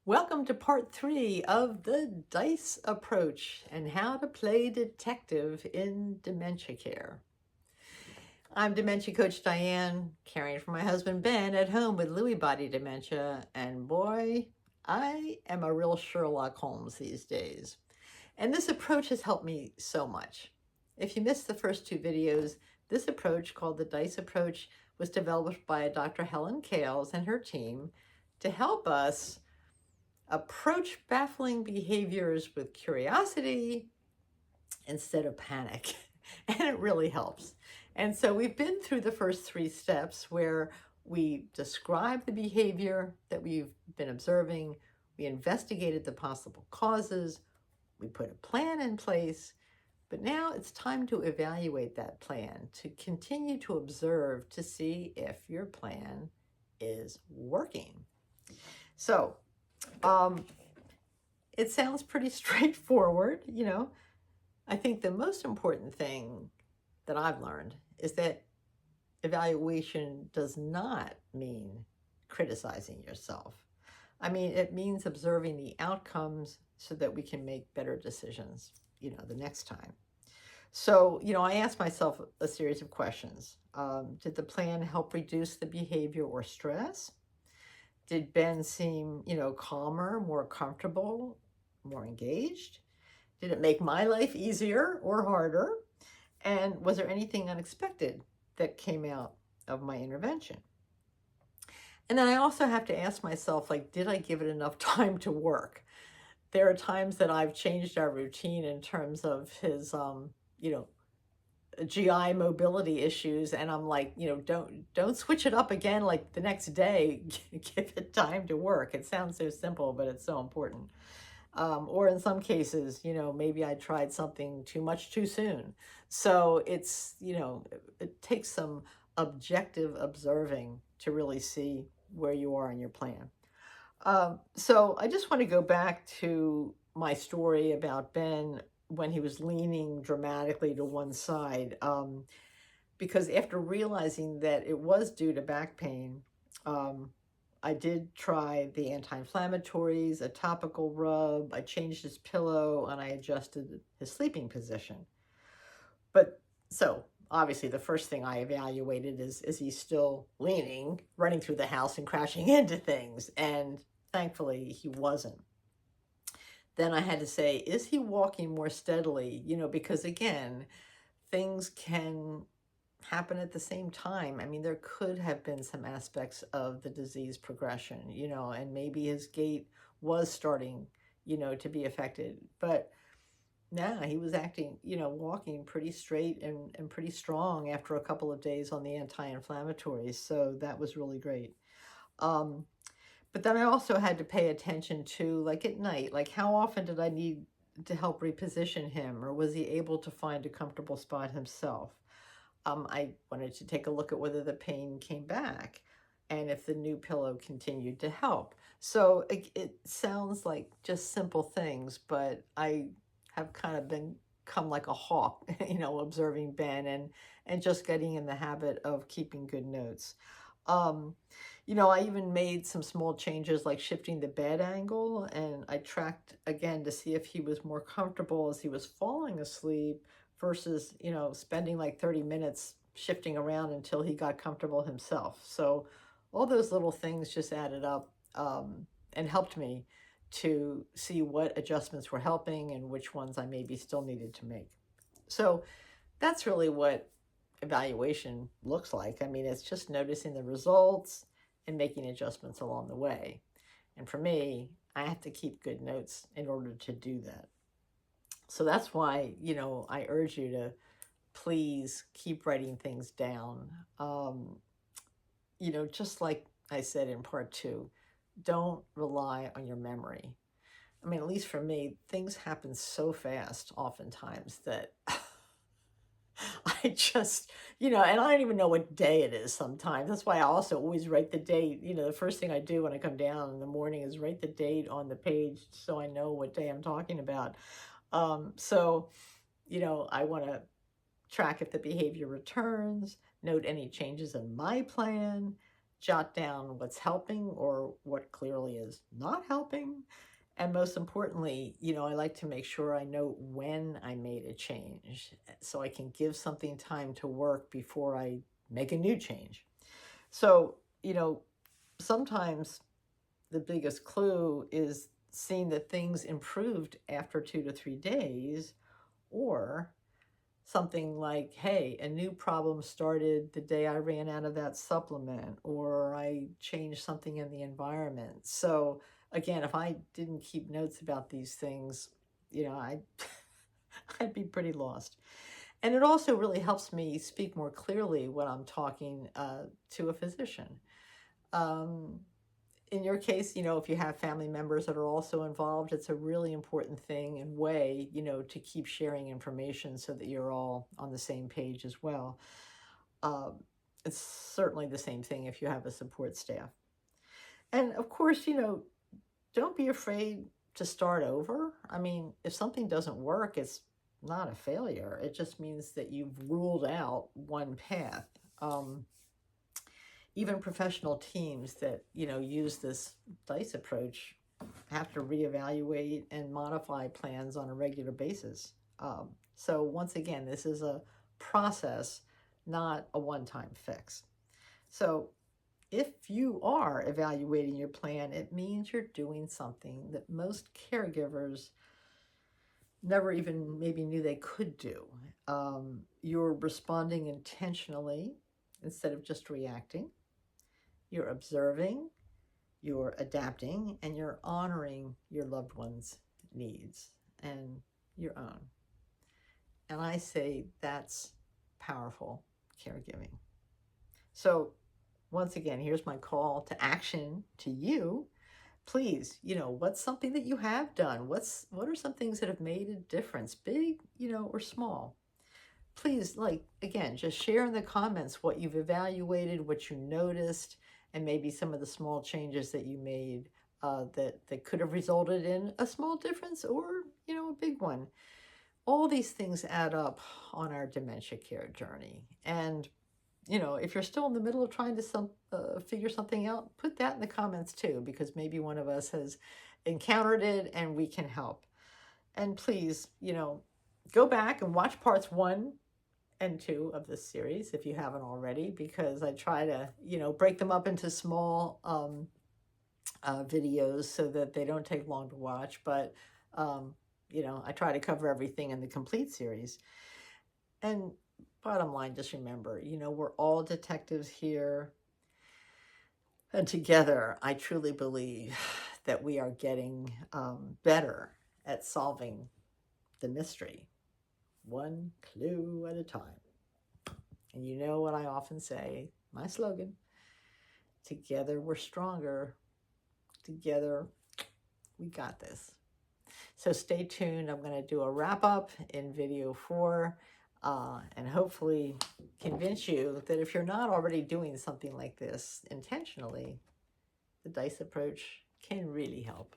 Welcome to part 3 of the DICE approach and how to play detective in dementia care. I'm dementia coach Diane, caring for my husband Ben at home with Lewy body dementia, and boy, I am a real Sherlock Holmes these days. And this approach has helped me so much. If you missed the first 2 videos, this approach, called the DICE approach, was developed by Dr. Helen Kales and her team to help us approach baffling behaviors with curiosity instead of panic. And it really helps. And so we've been through the first 3 steps where we describe the behavior that we've been observing, we investigated the possible causes, we put a plan in place, but now it's time to evaluate that plan, to continue to observe to see if your plan is working. So, it sounds pretty straightforward, I think the most important thing that I've learned is that evaluation does not mean criticizing yourself. I mean, it means observing the outcomes so that we can make better decisions, the next time. So, I asked myself a series of questions. Did the plan help reduce the behavior or stress? Did Ben seem, calmer, more comfortable, more engaged? Did it make my life easier or harder? And was there anything unexpected that came out of my intervention? And then I also have to ask myself, did I give it enough time to work? There are times that I've changed our routine in terms of his, GI mobility issues, and I'm like, don't switch it up again like the next day. Give it time to work. It sounds so simple, but it's so important. Or in some cases, maybe I tried something too much too soon. So it's, it takes some objective observing to really see where you are in your plan. So I just want to go back to my story about Ben when he was leaning dramatically to one side, because after realizing that it was due to back pain, I did try the anti-inflammatories, a topical rub, I changed his pillow, and I adjusted his sleeping position. But so obviously the first thing I evaluated is he still leaning, running through the house and crashing into things? And thankfully he wasn't. Then I had to say, is he walking more steadily? Because again, things can happen at the same time. I mean, there could have been some aspects of the disease progression, and maybe his gait was starting, to be affected. But now he was acting, walking pretty straight and pretty strong after a couple of days on the anti-inflammatories. So that was really great. But then I also had to pay attention to, at night, how often did I need to help reposition him, or was he able to find a comfortable spot himself? I wanted to take a look at whether the pain came back and if the new pillow continued to help. So it sounds like just simple things, but I have kind of become like a hawk, observing Ben and just getting in the habit of keeping good notes. I even made some small changes like shifting the bed angle, and I tracked again to see if he was more comfortable as he was falling asleep versus, spending 30 minutes shifting around until he got comfortable himself. So all those little things just added up and helped me to see what adjustments were helping and which ones I maybe still needed to make. So that's really what evaluation looks like. I mean, it's just noticing the results and making adjustments along the way. And for me, I have to keep good notes in order to do that. So that's why, I urge you to please keep writing things down. Just like I said in part 2, don't rely on your memory. I mean, at least for me, things happen so fast oftentimes that I just, and I don't even know what day it is sometimes. That's why I also always write the date. The first thing I do when I come down in the morning is write the date on the page so I know what day I'm talking about. So, I want to track if the behavior returns, note any changes in my plan, jot down what's helping or what clearly is not helping. And most importantly, I like to make sure I know when I made a change so I can give something time to work before I make a new change. So, sometimes the biggest clue is seeing that things improved after 2 to 3 days, or something like, hey, a new problem started the day I ran out of that supplement, or I changed something in the environment. So again, if I didn't keep notes about these things, I'd, I'd be pretty lost. And it also really helps me speak more clearly when I'm talking to a physician. Um, in your case, if you have family members that are also involved, it's a really important thing and way, to keep sharing information so that you're all on the same page as well. Um, it's certainly the same thing if you have a support staff. And of course, don't be afraid to start over. I mean, if something doesn't work, it's not a failure. It just means that you've ruled out one path. Even professional teams that, use this DICE approach have to reevaluate and modify plans on a regular basis. So once again, this is a process, not a one-time fix. So if you are evaluating your plan, it means you're doing something that most caregivers never even maybe knew they could do. You're responding intentionally instead of just reacting. You're observing, you're adapting, and you're honoring your loved one's needs and your own. And I say that's powerful caregiving. So once again, here's my call to action to you. Please, what's something that you have done? What are some things that have made a difference, big, or small? Please, again, just share in the comments what you've evaluated, what you noticed, and maybe some of the small changes that you made that could have resulted in a small difference or, a big one. All these things add up on our dementia care journey. And, if you're still in the middle of trying to figure something out, put that in the comments too, because maybe one of us has encountered it and we can help. And please, go back and watch parts 1 and 2 of this series if you haven't already, because I try to, break them up into small videos so that they don't take long to watch. But, I try to cover everything in the complete series. And bottom line, just remember, we're all detectives here. And together, I truly believe that we are getting better at solving the mystery, one clue at a time. And you know what I often say, my slogan, together we're stronger, together we got this. So stay tuned. I'm going to do a wrap up in video 4 and hopefully convince you that if you're not already doing something like this intentionally, the DICE approach can really help.